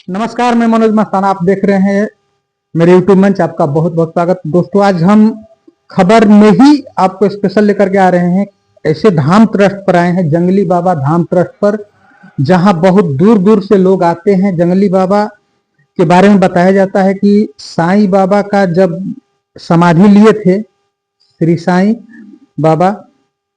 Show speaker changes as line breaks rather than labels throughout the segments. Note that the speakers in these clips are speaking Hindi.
नमस्कार, मैं मनोज मस्ताना। आप देख रहे हैं मेरे यूट्यूब मंच। आपका बहुत बहुत स्वागत। दोस्तों, आज हम खबर में ही आपको स्पेशल लेकर के आ रहे हैं। ऐसे धाम ट्रस्ट पर आए हैं, जंगली बाबा धाम ट्रस्ट पर, जहां बहुत दूर दूर से लोग आते हैं। जंगली बाबा के बारे में बताया जाता है कि साईं बाबा का जब समाधि लिए थे, श्री साईं बाबा,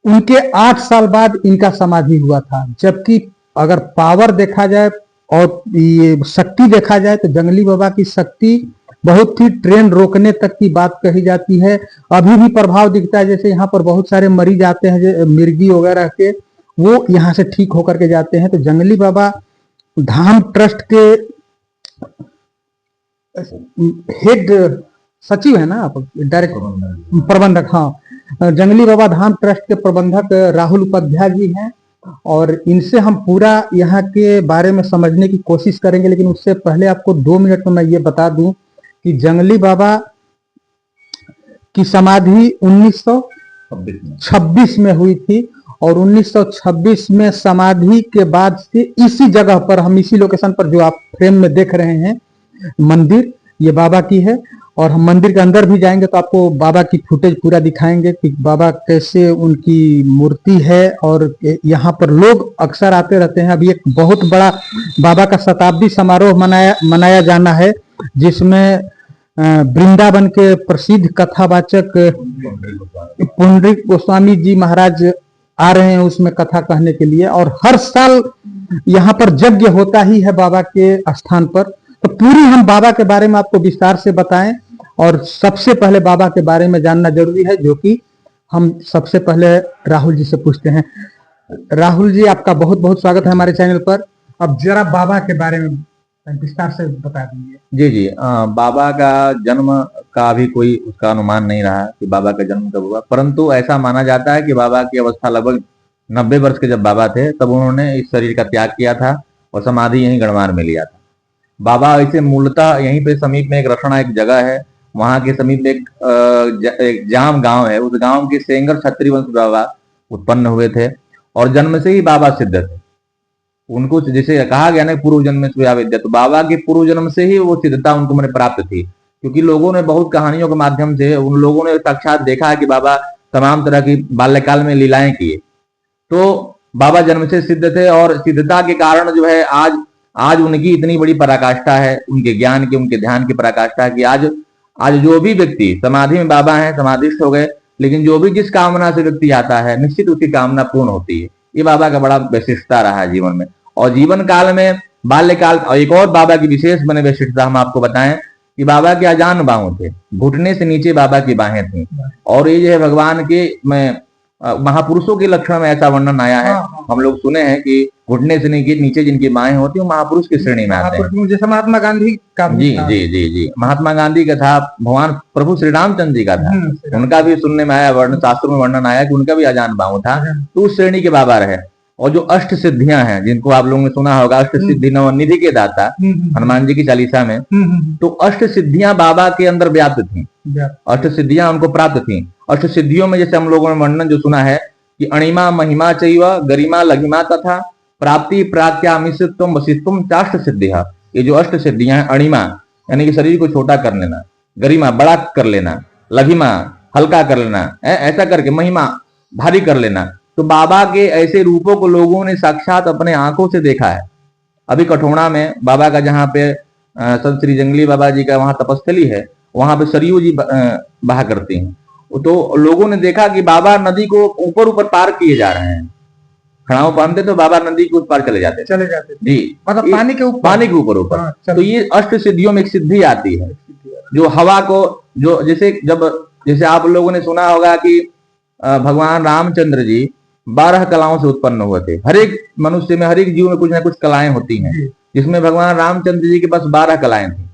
उनके 8 साल बाद इनका समाधि हुआ था। जबकि अगर पावर देखा जाए और ये शक्ति देखा जाए तो जंगली बाबा की शक्ति बहुत ही ट्रेन रोकने तक की बात कही जाती है। अभी भी प्रभाव दिखता है। जैसे यहाँ पर बहुत सारे मरीज आते हैं, मिर्गी वगैरह के, वो यहाँ से ठीक होकर के जाते हैं। तो जंगली बाबा धाम ट्रस्ट के हेड सचिव है ना आप, डायरेक्ट प्रबंधक। हाँ, जंगली बाबा धाम ट्रस्ट के प्रबंधक राहुल उपाध्याय जी हैं, और इनसे हम पूरा यहाँ के बारे में समझने की कोशिश करेंगे। लेकिन उससे पहले आपको 2 मिनट में मैं ये बता दूं कि जंगली बाबा की समाधि 1926 में हुई थी, और 1926 में समाधि के बाद से इसी जगह पर, हम इसी लोकेशन पर, जो आप फ्रेम में देख रहे हैं मंदिर, ये बाबा की है। और हम मंदिर के अंदर भी जाएंगे तो आपको बाबा की फुटेज पूरा दिखाएंगे कि बाबा कैसे, उनकी मूर्ति है। और यहाँ पर लोग अक्सर आते रहते हैं। अभी एक बहुत बड़ा बाबा का शताब्दी समारोह मनाया जाना है, जिसमें वृंदावन के प्रसिद्ध कथावाचक पुंडरीक गोस्वामी जी महाराज आ रहे हैं उसमें कथा कहने के लिए। और हर साल यहाँ पर यज्ञ होता ही है बाबा के स्थान पर। तो पूरी हम बाबा के बारे में आपको विस्तार से बताएं। और सबसे पहले बाबा के बारे में जानना जरूरी है, जो कि हम सबसे पहले राहुल जी से पूछते हैं। राहुल जी, आपका बहुत बहुत स्वागत है हमारे चैनल पर। अब जरा बाबा के बारे में विस्तार से बता दीजिए।
जी जी। बाबा का जन्म का अभी कोई उसका अनुमान नहीं रहा कि बाबा का जन्म कब हुआ, परंतु ऐसा माना जाता है कि बाबा की अवस्था लगभग 90 वर्ष के जब बाबा थे, तब उन्होंने इस शरीर का त्याग किया था और समाधि यहीं गढ़वार में लिया था। बाबा ऐसे मूलतः यहीं पे समीप में एक रसना एक जगह है, वहां के समीप एक जाम गांव है। उस गांव के सेंगर क्षत्रिय वंश बाबा उत्पन्न हुए थे, और जन्म से ही बाबा सिद्ध थे। उनको जैसे कहा गया ना, पूर्व जन्म में सोया विद्या, तो बाबा के पूर्व जन्म से ही वो सिद्धता उनको मैंने प्राप्त थी। क्योंकि लोगों ने बहुत कहानियों के माध्यम से, उन लोगों ने साक्षात देखा है कि बाबा तमाम तरह की बाल्यकाल में लीलाएं किए। तो बाबा जन्म से सिद्ध थे, और सिद्धता के कारण जो है आज उनकी इतनी बड़ी पराकाष्ठा है, उनके ज्ञान की, उनके ध्यान की पराकाष्ठा है कि आज जो भी व्यक्ति समाधि में बाबा है, समाधिस्थ हो गए, लेकिन जो भी जिस कामना से व्यक्ति आता है, निश्चित उसकी कामना पूर्ण होती है। ये बाबा का बड़ा विशिष्टता रहा है जीवन में। और जीवन काल में, बाल्यकाल, और एक और बाबा की विशेष बने विशिष्टता हम आपको बताएं कि बाबा के अजान बाहों थे, घुटने से नीचे बाबा की बाहें थी। और ये जो है भगवान के महापुरुषों के लक्षण में ऐसा वर्णन आया है। हम लोग सुने हैं कि घुटने से नीचे जिनकी बाहें होती है वो महापुरुष की श्रेणी में आते हैं।
जैसे महात्मा गांधी का
जी जी जी जी, महात्मा गांधी का था, भगवान प्रभु श्री रामचंद्र जी का था, उनका भी सुनने में आया, वर्ण शास्त्रों में वर्णन आया कि उनका भी अजान बाहु था। तो उस श्रेणी के बाबा रहे। और जो अष्ट सिद्धियां हैं, जिनको आप लोगों ने सुना होगा, अष्ट सिद्धि नवनिधि के दाता, हनुमान जी की चालीसा में, तो अष्ट सिद्धियां बाबा के अंदर व्याप्त थी। अष्ट सिद्धियां उनको प्राप्त थी। अष्ट सिद्धियों में जैसे हम लोगों ने वर्णन जो सुना है कि अणिमा महिमा चैव गरिमा लघिमा तथा प्राप्ति प्रात्यामिषत्वम वशित्वम चाष्ट सिद्धियां। ये जो अष्ट सिद्धियां हैं, अणिमा यानी कि शरीर को छोटा कर लेना, गरिमा बड़ा कर लेना, लघिमा हल्का कर लेना, ऐसा करके महिमा भारी कर लेना। तो बाबा के ऐसे रूपों को लोगों ने साक्षात अपने आंखों से देखा है। अभी कठोणा में बाबा का, जहाँ पे संत श्री जंगली बाबा जी का वहां तपस्थली है, वहां पे सरयू जी बहा करती हैं। तो लोगों ने देखा कि बाबा नदी को ऊपर ऊपर पार किए जा रहे हैं। खड़ाऊ पहनते तो बाबा नदी के उस पार चले जाते जी,
मतलब
पानी के ऊपर। तो ये अष्ट सिद्धियों में एक सिद्धि आती है, जो हवा को, जो जैसे आप लोगों ने सुना होगा कि भगवान रामचंद्र जी 12 कलाओं से उत्पन्न हुए थे। हर एक मनुष्य में, हर एक जीव में कुछ ना कुछ कलाएं होती हैं, जिसमें भगवान रामचंद्र जी के पास 12 कलाएं थी।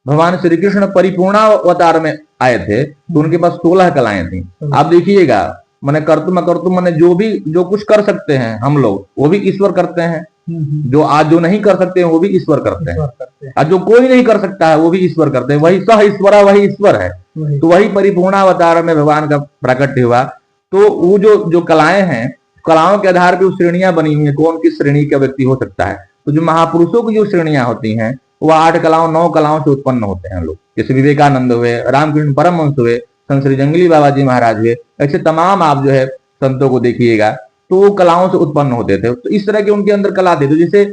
भगवान श्री कृष्ण परिपूर्ण अवतार में आए थे तो उनके पास 16 कलाएं थी। आप देखिएगा, मैंने कर्तुम मैंने जो कुछ कर सकते हैं हम लोग, वो भी ईश्वर करते हैं। जो नहीं कर सकते हैं वो भी ईश्वर करते हैं। आज जो कोई नहीं कर सकता है वो भी ईश्वर करते हैं। वही सह ईश्वरा, वही ईश्वर है। तो वही परिपूर्ण अवतार में भगवान का प्राकट्य हुआ। तो वो जो कलाएं हैं, कलाओं के आधार पर श्रेणियां बनी हुई है, कौन किस श्रेणी का व्यक्ति हो सकता है। तो जो महापुरुषों की जो श्रेणियां होती हैं, वो 8 कलाओं 9 कलाओं से उत्पन्न होते हैं लोग। जैसे विवेकानंद हुए, रामकृष्ण परमहंस हुए, संत श्री जंगली बाबा जी महाराज हुए, ऐसे तमाम आप जो है संतों को देखिएगा तो वो कलाओं से उत्पन्न होते थे। तो इस तरह के उनके अंदर कला थी। तो जैसे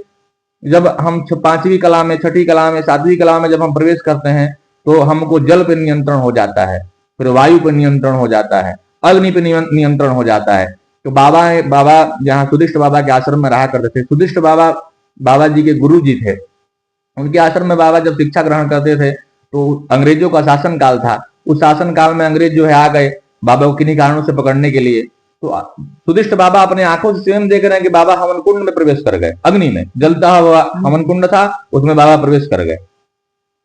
जब हम 5वीं कला में, 6ठी कला में, 7वीं कला में जब हम प्रवेश करते हैं तो हमको जल पर नियंत्रण हो जाता है, फिर वायु पर नियंत्रण हो जाता है, अग्नि पर नियंत्रण हो जाता है। तो बाबा जहाँ सुदिष्ट बाबा के आश्रम में रहा करते थे, सुदिष्ट बाबा जी के गुरु जी थे, उनके आश्रम में बाबा जब शिक्षा ग्रहण करते थे तो अंग्रेजों का शासन काल था। उस शासन काल में अंग्रेज जो है आ गए बाबा को किन्हीं कारणों से पकड़ने के लिए। तो सुदिष्ट बाबा अपने आंखों से स्वयं देख रहे हैं कि बाबा हवन कुंड में प्रवेश कर गए, अग्नि में जलता हुआ हवन कुंड था, उसमें बाबा प्रवेश कर गए।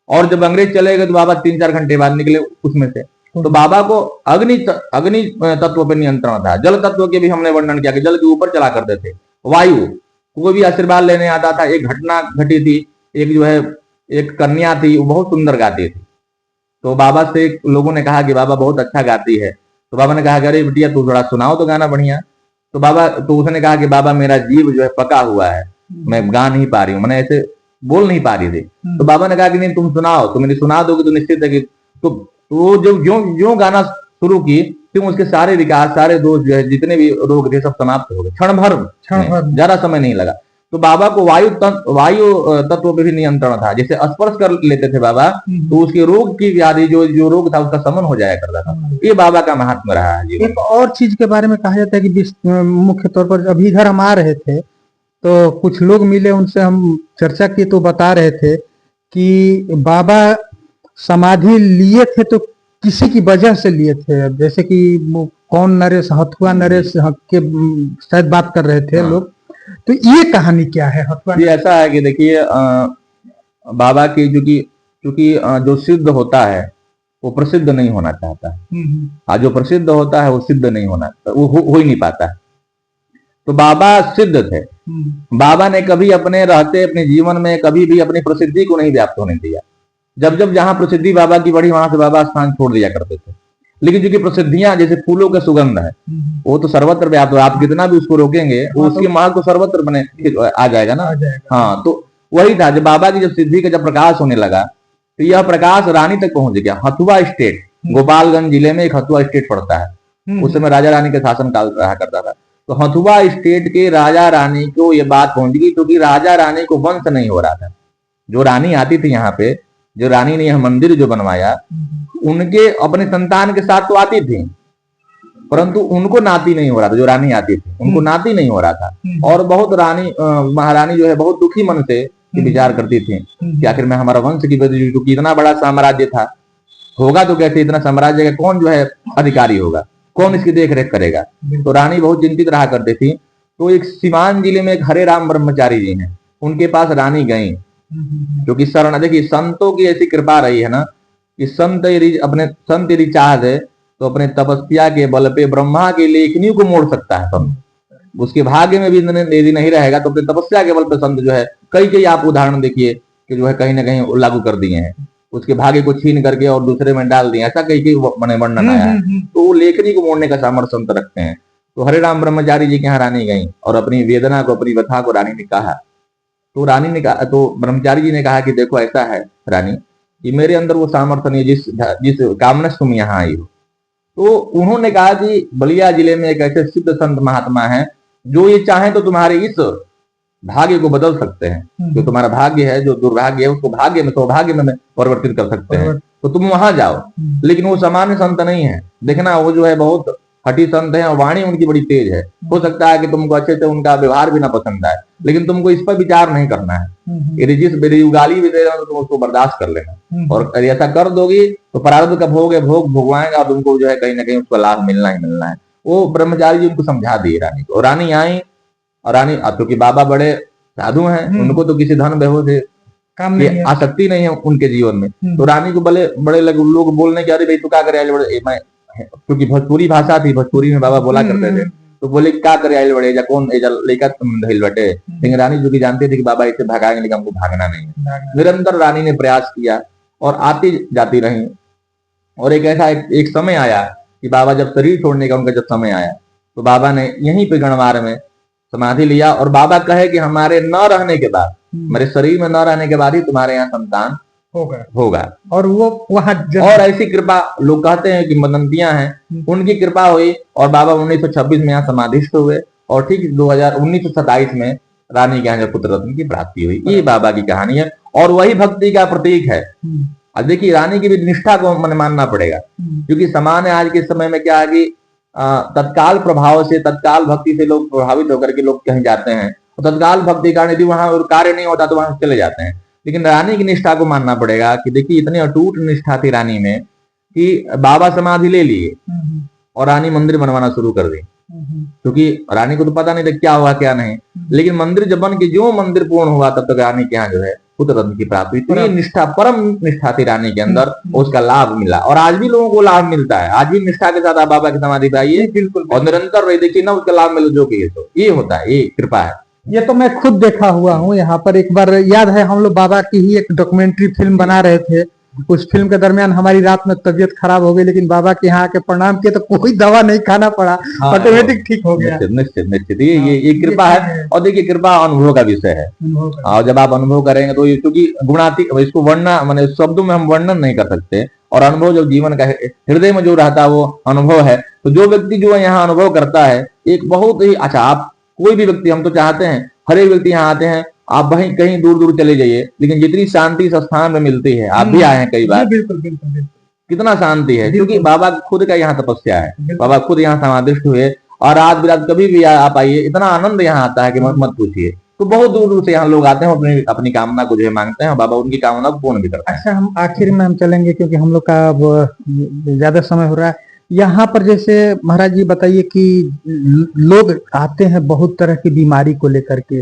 और जब अंग्रेज चले गए तो बाबा 3-4 घंटे बाद निकले उसमें से। तो बाबा को अग्नि तत्व पर नियंत्रण था। जल तत्व के भी हमने वर्णन किया कि जल के ऊपर चला करते थे। वायु, कोई भी आशीर्वाद लेने आता था। एक घटना घटी थी, एक जो है एक कन्या थी, वो बहुत सुंदर गाती थी। तो बाबा से लोगों ने कहा कि बाबा बहुत अच्छा गाती है। तो बाबा ने कहा अरे बिटिया तू थोड़ा सुनाओ तो गाना बढ़िया। तो उसने कहा कि बाबा मेरा जीव जो है पका हुआ है, मैं गा नहीं पा रही हूँ, मैंने ऐसे बोल नहीं पा रही थी। तो बाबा ने कहा कि नहीं तुम सुनाओ, तुम यदि सुना दोगे तो निश्चित है कि तो जो जो गाना शुरू की क्यों उसके सारे विकार, सारे दोष जो है जितने भी रोग थे सब समाप्त हो गए क्षण भर, ज्यादा समय नहीं लगा। तो बाबा को वायु तत्व पे भी नियंत्रण था। जैसे स्पर्श कर लेते थे बाबा तो उसके रोग की व्याधि जो रोग था उसका शमन हो जाया करता था। ये बाबा का महात्मा रहा है जीवन।
एक और चीज के बारे में कहा जाता है कि मुख्य तौर पर अभी इधर हम आ रहे थे तो कुछ लोग मिले, उनसे हम चर्चा की तो बता रहे थे कि बाबा समाधि लिए थे तो किसी की वजह से लिए थे। जैसे कि कौन नरेश, हथुआ नरेश के शायद बात कर रहे थे लोग। तो ये कहानी क्या है हथुआ?
ये ऐसा है कि देखिए बाबा की चूंकि जो सिद्ध होता है वो प्रसिद्ध नहीं होना चाहता है। जो प्रसिद्ध होता है वो सिद्ध नहीं होना, वो हो ही नहीं पाता है। तो बाबा सिद्ध थे। बाबा ने कभी अपने रहते अपने जीवन में कभी भी अपनी प्रसिद्धि को नहीं व्याप्त होने दिया। जब जहां प्रसिद्धि बाबा की बढ़ी वहां से बाबा स्थान छोड़ दिया करते थे। लेकिन चूंकि प्रसिद्धियां जैसे फूलों का सुगंध है वो तो सर्वत्र व्याप्त है, आप कितना भी उसको रोकेंगे वो उसकी महक तो सर्वत्र बने आ जाएगा ना। हाँ, तो वही था जब बाबा की जब सिद्धि का जब प्रकाश होने लगा तो यह प्रकाश रानी तक पहुंच गया। हथुआ स्टेट, गोपालगंज जिले में एक हथुआ स्टेट पड़ता है। उस समय राजा रानी का शासन काल रहा करता था। तो हथुआ स्टेट के राजा रानी को यह बात पहुंच गई क्योंकि राजा रानी को वंश नहीं हो रहा था। जो रानी आती थी यहाँ पे, जो रानी ने यह मंदिर जो बनवाया, उनके अपने संतान के साथ तो आती थी परंतु उनको नाती नहीं हो रहा था। जो रानी आती थी उनको नाती नहीं हो रहा था। और बहुत महारानी जो है बहुत दुखी मन से विचार करती थी कि आखिर में हमारा वंश की वजह, क्योंकि इतना बड़ा साम्राज्य था, होगा तो कैसे, इतना साम्राज्य का कौन जो है अधिकारी होगा, कौन इसकी देख रेख करेगा। तो रानी बहुत चिंतित रहा करती थी। तो एक सिवान जिले में एक हरे राम ब्रह्मचारी जी हैं, उनके पास रानी गई क्योंकि शरण, देखिए संतों की ऐसी कृपा रही है ना कि संत यदि चाह दे तो अपने तपस्या के बल पे ब्रह्मा की लेखनी को मोड़ सकता है संत। उसके भाग्य में भी यदि नहीं रहेगा तो अपने तपस्या के बल पे संत जो है कई आप उदाहरण देखिए कि जो है कहीं ना कहीं लागू कर दिए हैं, उसके भाग्य को छीन करके और दूसरे में डाल दिए, ऐसा कई वर्णन आया है। तो वो लेखनी को मोड़ने का सामर्थ्य संत रखते हैं। तो हरे राम ब्रह्मचारी जी के यहाँ रानी गई और अपनी वेदना को, अपनी व्यथा को रानी ने कहा। तो रानी ने कहा, तो ब्रह्मचारी जी ने कहा कि देखो ऐसा है रानी कि मेरे अंदर वो सामर्थ्य नहीं जिस कामना से तुम यहाँ आई हो। तो उन्होंने कहा कि बलिया जिले में एक ऐसे सिद्ध संत महात्मा है जो ये चाहे तो तुम्हारे इस भाग्य को बदल सकते हैं। जो तुम्हारा भाग्य है, जो दुर्भाग्य है, उसको भाग्य में, सौभाग्य में परिवर्तित कर सकते हैं। तो तुम वहां जाओ। लेकिन वो सामान्य संत नहीं है, देखना वो जो है बहुत हठी संत है और वाणी उनकी बड़ी तेज है। हो सकता है कि तुमको अच्छे से उनका व्यवहार भी ना पसंद आए, लेकिन तुमको इस पर विचार नहीं करना है। यदि जिस गाली भी दे रहे हो तो तुम उसको बर्दाश्त कर लेना, और यदि ऐसा कर दोगी तो प्रारब्ध का भोग है, भोग भोगवाएगा और तुमको जो है कहीं ना कहीं उसका लाभ मिलना ही मिलना है। वो ब्रह्मचारी जी उनको समझा दिए रानी को। रानी आई और रानी, क्योंकि बाबा बड़े साधु हैं, उनको तो किसी धन वैभव से आसक्ति नहीं है उनके जीवन में। तो रानी को बड़े लोग बोलने के, अरे भाई तू क्या करे बड़े, मैं क्योंकि भोजपुरी भाषा थी, भोजपुरी में बाबा बोला करते थे, तो बोले क्या करे आयल बड़े या कौन लेकर तुम धैल बटे। लेकिन रानी जो कि जानते थे कि बाबा इसे भगाएंगे, लेकिन हमको भागना नहीं है। निरंतर रानी ने प्रयास किया और आती जाती रही। और एक ऐसा एक समय आया कि बाबा जब शरीर छोड़ने का उनका जब समय आया तो बाबा ने यहीं पे गणवार में समाधि लिया। और बाबा कहे कि हमारे न रहने के बाद मेरे शरीर में न रहने के बाद ही तुम्हारे यहाँ संतान होगा।
और वो वहां
और ऐसी कृपा लोग कहते हैं कि मदंतियां हैं, उनकी कृपा हुई और बाबा 1926 में यहाँ समाधिस्थ हुए और ठीक 1927 में रानी के यहाँ जब पुत्र रत्न की प्राप्ति हुई। ये बाबा की कहानी है और वही भक्ति का प्रतीक है। अब देखिए रानी की भी निष्ठा को मन मानना पड़ेगा, क्योंकि सामान्य आज के समय में क्या है कि तत्काल प्रभाव से, तत्काल भक्ति से लोग प्रभावित होकर के लोग कहीं जाते हैं और तत्काल भक्ति कारण यदि वहां कार्य नहीं होता तो वहां चले जाते हैं। लेकिन रानी की निष्ठा को मानना पड़ेगा कि देखिए इतनी अटूट निष्ठा थी रानी में कि बाबा समाधि ले लिए और रानी मंदिर बनवाना शुरू कर दी, क्योंकि रानी को तो पता नहीं था क्या हुआ क्या नहीं, लेकिन मंदिर जब बन के जो मंदिर पूर्ण हुआ तब तक रानी के यहाँ जो है पुत्र रत्न की प्राप्ति। तो ये निष्ठा, परम निष्ठा थी रानी के अंदर, उसका लाभ मिला और आज भी लोगों को लाभ मिलता है। आज भी निष्ठा के साथ आप बाबा की समाधि पे आइए और निरंतर रही, देखिए ना उसका लाभ मिले जो कि तो ये होता है, ये कृपा है।
ये तो मैं खुद देखा हुआ हूँ यहाँ पर। एक बार याद है हम लोग बाबा की ही एक डॉक्यूमेंट्री फिल्म बना रहे थे, उस फिल्म के दरमियान हमारी रात में तबीयत खराब हो गई, लेकिन बाबा के यहाँ आके प्रणाम किए तो कोई दवा नहीं खाना पड़ा, ऑटोमेटिक ठीक हो गया।
निश्चित निश्चित ये कृपा है। और देखिए कृपा अनुभव का विषय है और जब आप अनुभव करेंगे तो क्योंकि गुणातीत, इसको वर्णना माने शब्दों में हम वर्णन नहीं कर सकते और अनुभव जब जीवन का हृदय में जो रहता है वो अनुभव है। तो जो व्यक्ति जो यहाँ अनुभव करता है एक बहुत ही अच्छा, आप कोई भी व्यक्ति, हम तो चाहते हैं हर एक व्यक्ति यहाँ आते हैं, आप वहीं कहीं दूर दूर चले जाइए, लेकिन जितनी शांति इस स्थान में मिलती है, आप भी आए हैं कई बार,
बिल्कुल बिल्कुल बिल्कुल,
कितना शांति है, क्योंकि बाबा खुद का यहाँ तपस्या है, बाबा खुद यहाँ समाधिस्थ हुए और रात बिरात कभी भी आप आइए, इतना आनंद यहाँ आता है कि मत पूछिए। तो बहुत दूर दूर से यहाँ लोग आते हैं, अपनी कामना को जो है मांगते हैं और बाबा उनकी कामना को पूर्ण भी करते हैं।
अच्छा, हम आखिर में हम चलेंगे क्योंकि हम लोग का अब ज्यादा समय हो रहा है। यहाँ पर जैसे महाराज जी बताइए कि लोग आते हैं बहुत तरह की बीमारी को लेकर के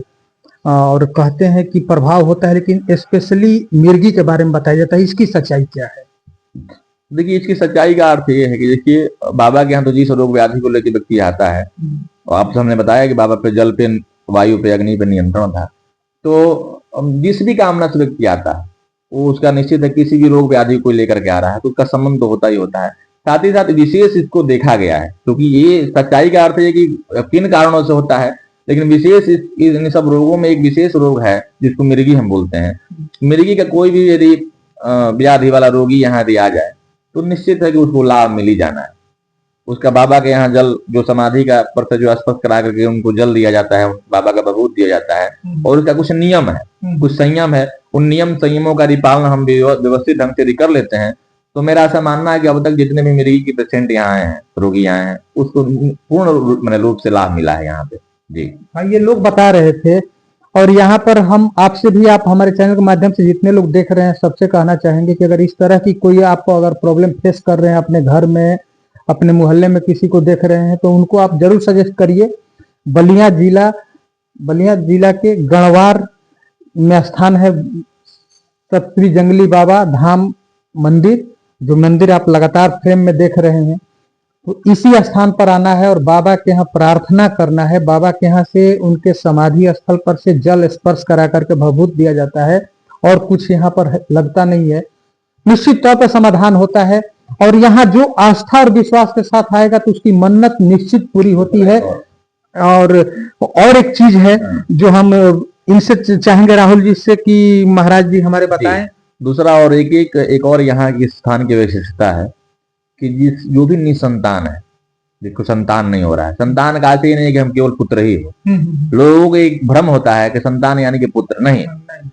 और कहते हैं कि प्रभाव होता है, लेकिन स्पेशली मिर्गी के बारे में बताया जाता है, इसकी सच्चाई क्या है?
देखिए इसकी सच्चाई का अर्थ ये है कि देखिए बाबा के यहाँ तो जिस रोग व्याधि को लेकर व्यक्ति आता है, और आपसे हमने बताया कि बाबा पे जल पे, वायु पे, अग्नि पे नियंत्रण था, तो जिस भी कामना से व्यक्ति आता है वो उसका निश्चित है किसी भी रोग व्याधि को लेकर के आ रहा है तो उसका संबंध तो होता ही होता है। साथ ही साथ विशेष इसको देखा गया है, क्योंकि ये सच्चाई का अर्थ है कि किन कारणों से होता है, लेकिन विशेष इन सब रोगों में एक विशेष रोग है जिसको मिर्गी हम बोलते हैं। मिर्गी का कोई भी यदि व्याधि वाला रोगी यहाँ यदि आ जाए तो निश्चित है कि उसको लाभ मिल ही जाना है। उसका बाबा के यहाँ जल जो समाधि का पर जो स्पर्श करा करके उनको जल दिया जाता है, बाबा का बबूत दिया जाता है और उसका कुछ नियम है, कुछ संयम है। उन नियम संयमों का यदि पालन हम व्यवस्थित ढंग से यदि कर लेते हैं तो मेरा ऐसा मानना है कि अब तक जितने भी मिर्गी के पेशेंट यहाँ आए हैं, रोगी आए हैं, उसको पूर्ण रूप से लाभ मिला है यहाँ पे। जी
हाँ, ये लोग बता रहे थे। और यहाँ पर हम आपसे भी, आप हमारे चैनल के माध्यम से जितने लोग देख रहे हैं सबसे कहना चाहेंगे कि अगर इस तरह की कोई आप अगर प्रॉब्लम फेस कर रहे हैं अपने घर में, अपने मोहल्ले में किसी को देख रहे हैं, तो उनको आप जरूर सजेस्ट करिए। बलिया जिला के गणवार में स्थान है सप्तरी जंगली बाबा धाम मंदिर, जो मंदिर आप लगातार फ्रेम में देख रहे हैं। तो इसी स्थान पर आना है और बाबा के यहाँ प्रार्थना करना है। बाबा के यहाँ से उनके समाधि स्थल पर से जल स्पर्श करा करके भभूत दिया जाता है और कुछ यहाँ पर लगता नहीं है, निश्चित तौर पर समाधान होता है। और यहाँ जो आस्था और विश्वास के साथ आएगा तो उसकी मन्नत निश्चित पूरी होती है। और एक चीज है जो हम इनसे चाहेंगे राहुल जी से कि महाराज जी हमारे बताएं।
दूसरा और एक और यहाँ की स्थान की विशेषता है कि जो भी निसंतान है, जिसको संतान नहीं हो रहा है, संतान का अर्थ ही नहीं कि हम केवल पुत्र ही हो। लोगों को एक भ्रम होता है कि संतान यानी कि पुत्र नहीं,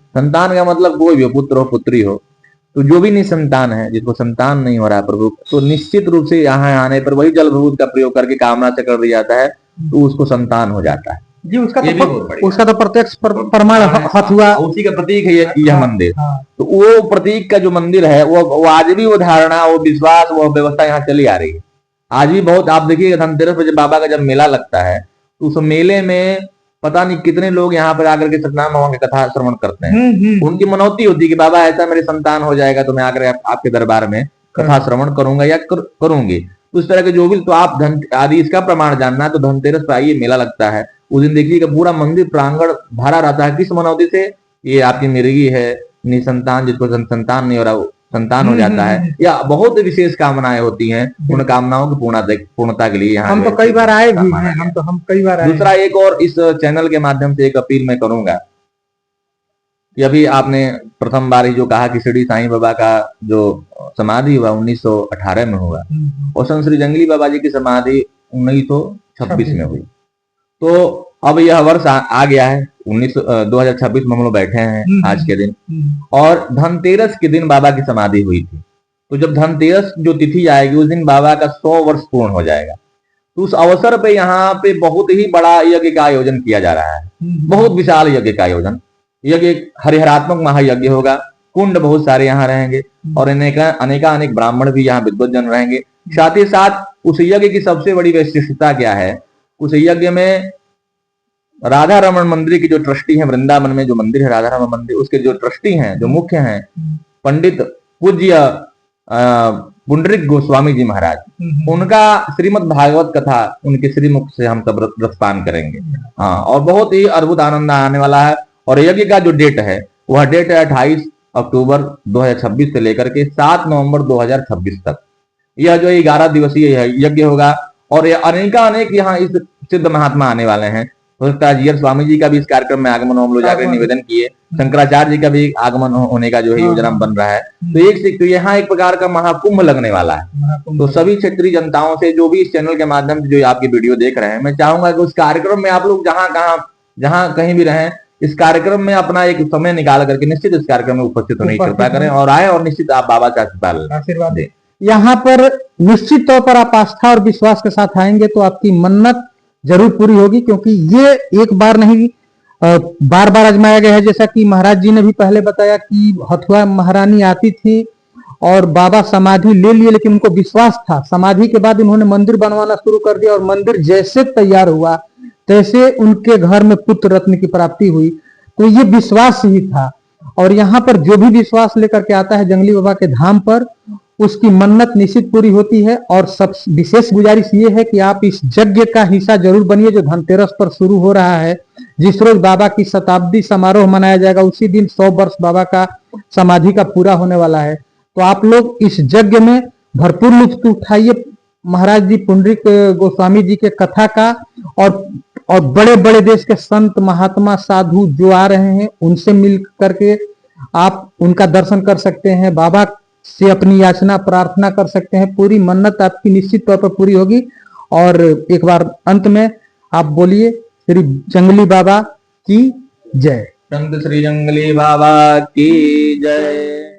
संतान का मतलब कोई भी हो, पुत्र हो पुत्री हो। तो जो भी निसंतान है, जिसको संतान नहीं हो रहा है प्रभु, तो निश्चित रूप से यहाँ आने पर वही जल भभूत का प्रयोग करके कामना से कर दिया जाता है तो उसको संतान हो जाता है
जी। उसका तो प्रत्यक्ष प्रमाण हुआ,
उसी का प्रतीक है यह मंदिर। तो वो प्रतीक का जो मंदिर है वो आज भी वो धारणा, वो विश्वास, वो व्यवस्था यहाँ चली आ रही है। आज भी बहुत, आप देखिएगा धनतेरस पर जब बाबा का जब मेला लगता है तो उस मेले में पता नहीं कितने लोग यहाँ पर आकर के सतनाम बाबा की कथा श्रवण करते हैं। उनकी मनौती होती है कि बाबा ऐसा मेरे संतान हो जाएगा तो मैं आकर आपके दरबार में कथा श्रवण करूंगा या करूंगी। तो इस तरह के जो भी, तो आप धन आदि इसका प्रमाण जानना है तो धनतेरस पर आइए, मेला लगता है उस दिन देखिएगा पूरा मंदिर प्रांगण भरा रहता है। किस मनौती से? ये आपकी मिर्गी है, निसंतान, जिसको संतान नहीं हो रहा संतान हो जाता है, या बहुत विशेष कामनाएं होती हैं, उन कामनाओं की पूर्णता के लिए यहाँ
हम तो कई बार आए भी हैं। हम कई बार आए।
दूसरा एक और इस चैनल के माध्यम से एक अपील मैं करूंगा कि अभी आपने प्रथम बार ही जो कहा कि शिरडी साईं बाबा का जो समाधि हुआ 1918 में हुआ, और संत श्री जंगली बाबा जी की समाधि 1926 में हुई। तो अब यह वर्ष आ गया है 2026 में हम लोग बैठे हैं आज के दिन, और धनतेरस के दिन बाबा की समाधि हुई थी। तो जब धनतेरस जो तिथि आएगी उस दिन बाबा का 100 वर्ष पूर्ण हो जाएगा। तो उस अवसर पे यहाँ पे बहुत ही बड़ा यज्ञ का आयोजन किया जा रहा है, बहुत विशाल यज्ञ का आयोजन। यज्ञ हरिहरात्मक महायज्ञ होगा, कुंड बहुत सारे यहाँ रहेंगे, और अनेक ब्राह्मण भी यहाँ विद्वज्जन रहेंगे। साथ ही साथ उस यज्ञ की सबसे बड़ी विशिष्टता क्या है, उस यज्ञ में राधा रमन मंदिर की जो ट्रस्टी है, वृंदावन में जो मंदिर है राधा रमन मंदिर, उसके जो ट्रस्टी हैं, जो मुख्य हैं, पंडित पूज्य पुंडरीक गोस्वामी जी महाराज, उनका श्रीमद् भागवत कथा उनके श्रीमुख से हम सब रसपान करेंगे। हाँ, और बहुत ही अद्भुत आनंद आने वाला है। और यज्ञ का जो डेट है वह डेट है 28 अक्टूबर 2026 से लेकर के 7 नवंबर 2026 तक। यह जो 11 दिवसीय यज्ञ होगा, और अनेक यहाँ इस सिद्ध महात्मा आने वाले हैं। हो सकता है जीयर स्वामी जी का भी इस कार्यक्रम में आगमन हम लोग जाकर निवेदन किए, शंकराचार्य जी का भी आगमन होने का जो है योजना बन रहा है। तो यहाँ एक प्रकार का महाकुंभ लगने वाला है। तो सभी क्षेत्रीय जनताओं से, जो भी इस चैनल के माध्यम से जो आपकी वीडियो देख रहे हैं, मैं चाहूंगा कि उस कार्यक्रम में आप लोग जहां कहीं भी रहें, इस कार्यक्रम में अपना एक समय निकाल करके निश्चित इस कार्यक्रम में उपस्थित होने की कृपा करें, और आए और निश्चित आप बाबा का आशीर्वाद दें।
यहाँ पर निश्चित तौर पर आप आस्था और विश्वास के साथ आएंगे तो आपकी मन्नत जरूर पूरी होगी, क्योंकि ये एक बार नहीं बार बार आजमाया गया है। जैसा कि महाराज जी ने भी पहले बताया कि हथुआ महारानी आती थी और बाबा समाधि ले लिए, लेकिन उनको विश्वास था। समाधि के बाद उन्होंने मंदिर बनवाना शुरू कर दिया, और मंदिर जैसे तैयार हुआ तैसे उनके घर में पुत्र रत्न की प्राप्ति हुई। तो ये विश्वास ही था। और यहाँ पर जो भी विश्वास लेकर के आता है जंगली बाबा के धाम पर, उसकी मन्नत निश्चित पूरी होती है। और सब विशेष गुजारिश ये है कि आप इस यज्ञ का हिस्सा जरूर बनिए, जो धनतेरस पर शुरू हो रहा है। जिस रोज बाबा की शताब्दी समारोह मनाया जाएगा, उसी दिन 100 वर्ष बाबा का समाधि का पूरा होने वाला है। तो आप लोग इस यज्ञ में भरपूर लुत्फ उठाइए महाराज जी पुंडरीक गोस्वामी जी के कथा का, और बड़े बड़े देश के संत महात्मा साधु जो आ रहे हैं उनसे मिल करके आप उनका दर्शन कर सकते हैं, बाबा से अपनी याचना प्रार्थना कर सकते हैं। पूरी मन्नत आपकी निश्चित तौर पर पूरी होगी। और एक बार अंत में आप बोलिए श्री जंगली बाबा की जय।
संत श्री जंगली बाबा की जय।